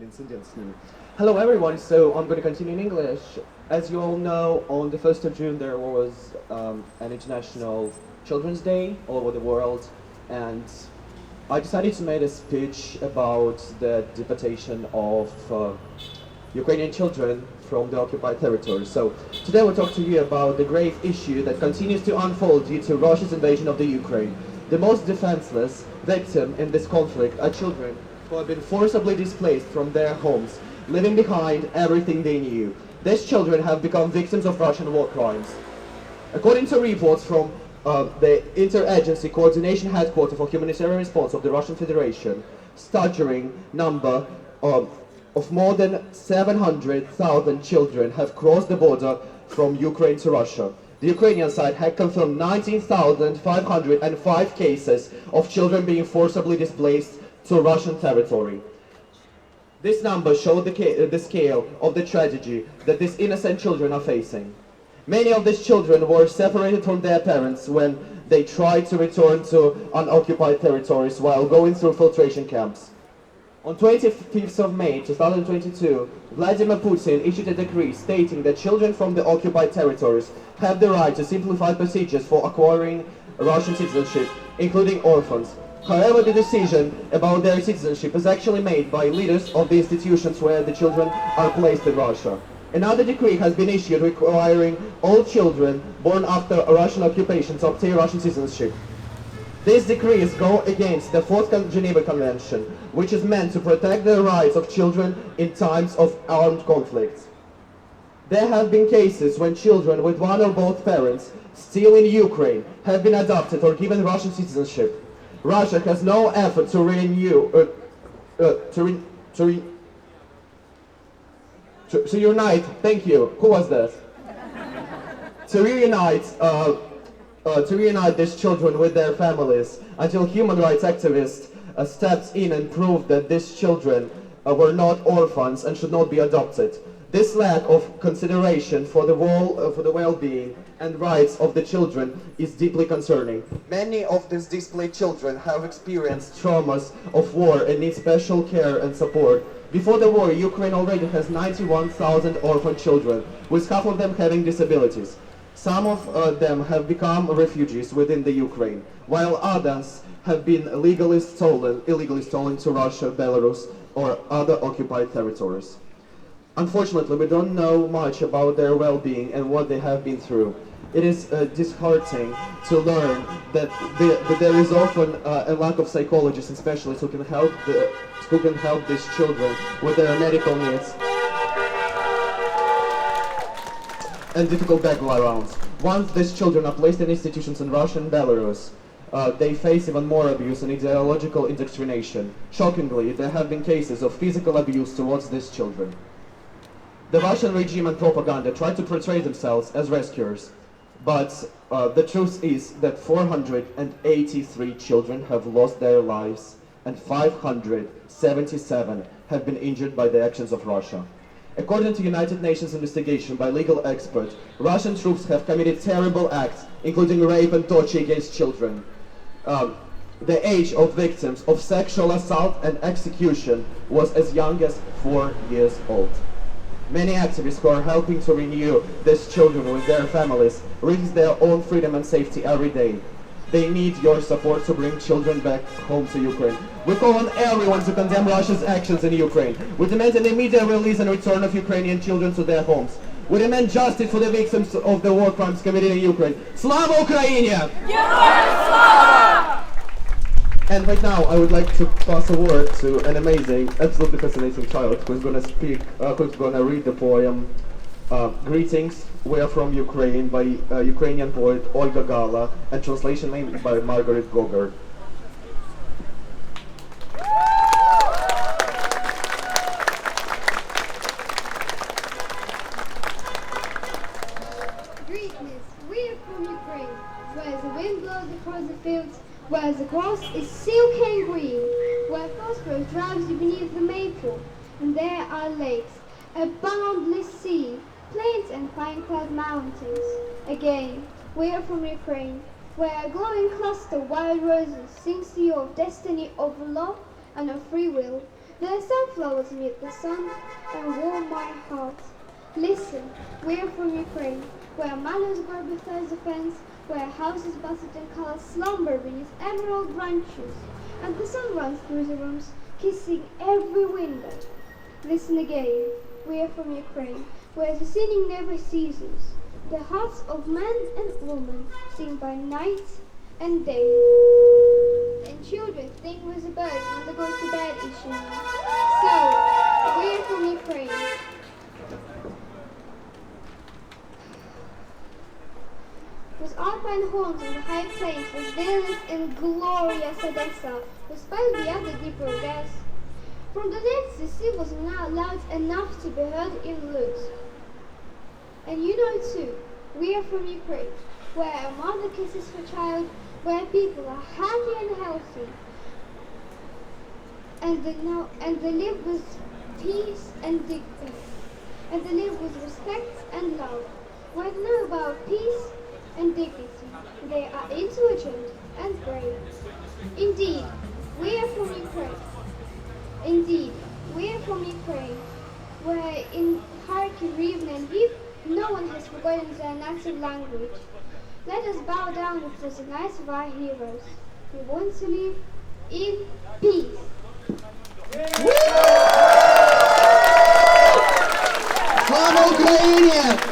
инцидент с ними. Hello everyone, so I'm going to continue in English. As you all know, on the 1st of June there was an International Children's Day all over the world, and I decided to make a speech about the deportation of Ukrainian children from the occupied territory. So today we'll talk to you about the grave issue that continues to unfold due to Russia's invasion of the Ukraine. The most defenseless victim in this conflict are children who have been forcibly displaced from their homes, leaving behind everything they knew. These children have become victims of Russian war crimes. According to reports from the Interagency Coordination Headquarters for Humanitarian Response of the Russian Federation, staggering number of more than 700,000 children have crossed the border from Ukraine to Russia. The Ukrainian side had confirmed 19,505 cases of children being forcibly displaced to Russian territory. This number showed the scale of the tragedy that these innocent children are facing. Many of these children were separated from their parents when they tried to return to unoccupied territories while going through filtration camps. On 25th of May 2022, Vladimir Putin issued a decree stating that children from the occupied territories have the right to simplified procedures for acquiring Russian citizenship, including orphans. However, the decision about their citizenship is actually made by leaders of the institutions where the children are placed in Russia. Another decree has been issued requiring all children born after a Russian occupation to obtain Russian citizenship. These decrees go against the 4th Geneva Convention, which is meant to protect the rights of children in times of armed conflicts. There have been cases when children with one or both parents still in Ukraine have been adopted or given Russian citizenship. Russia has no effort to unite. Thank you. Who was that? To reunite these children with their families until human rights activists stepped in and proved that these children were not orphans and should not be adopted. This lack of consideration for the well-being and rights of the children is deeply concerning. Many of these displaced children have experienced traumas of war and need special care and support. Before the war, Ukraine already has 91,000 orphan children, with half of them having disabilities. Some of them have become refugees within the Ukraine, while others have been illegally stolen to Russia, Belarus, or other occupied territories. Unfortunately, we don't know much about their well-being and what they have been through. It is disheartening to learn that there is often a lack of psychologists and specialists who can help these children with their medical needs and difficult backgrounds. Once these children are placed in institutions in Russia and Belarus, they face even more abuse and ideological indoctrination. Shockingly, there have been cases of physical abuse towards these children. The Russian regime and propaganda try to portray themselves as rescuers, but the truth is that 483 children have lost their lives and 577 have been injured by the actions of Russia. According to United Nations investigation by legal experts, Russian troops have committed terrible acts, including rape and torture against children. The age of victims of sexual assault and execution was as young as 4 years old. Many activists who are helping to renew these children with their families risk their own freedom and safety every day. They need your support to bring children back home to Ukraine. We call on everyone to condemn Russia's actions in Ukraine. We demand an immediate release and return of Ukrainian children to their homes. We demand justice for the victims of the war crimes committed in Ukraine. Slava Ukraini! Героям слава! And right now, I would like to pass a word to an amazing, absolutely fascinating child who's going to read the poem Greetings, We Are From Ukraine by Ukrainian poet Olga Gala, and translation made by Margaret Gogger. Greetings, we are from Ukraine, where the wind blows across the fields, where the grass is silky and green, where phosphorus drives you beneath the maple, and there are lakes, a boundless sea, plains and pine-clad mountains. Again, we are from Ukraine, where a glowing cluster of wild roses sings to you of destiny, of love, and of free will, The sunflowers meet the sun and warm my heart. Listen, we are from Ukraine, where mallows grow beside the fence, where houses buzzed and colors slumber beneath emerald branches, and the sun runs through the rooms, kissing every window. Listen again, we are from Ukraine, where the singing never ceases. The hearts of man and woman sing by night and day. And children sing with the birds when they go to bed each night. So, we are from Ukraine. With alpine horns on the high plains, with villas in glorious Odessa, despite the other deeper gas. From the depths the sea was now loud enough to be heard in Lutz. And you know too, we are from Ukraine, where a mother kisses her child, where people are happy and healthy, and they live with peace and dignity, and they live with respect and love, where they know about peace and dignity. They are intelligent and brave. Indeed, we are from Ukraine. Indeed, we are from Ukraine, where in Kharkiv, Rivne and Lviv, no one has forgotten their native language. Let us bow down before the knights of our heroes. We want to live in peace. Слава Україні!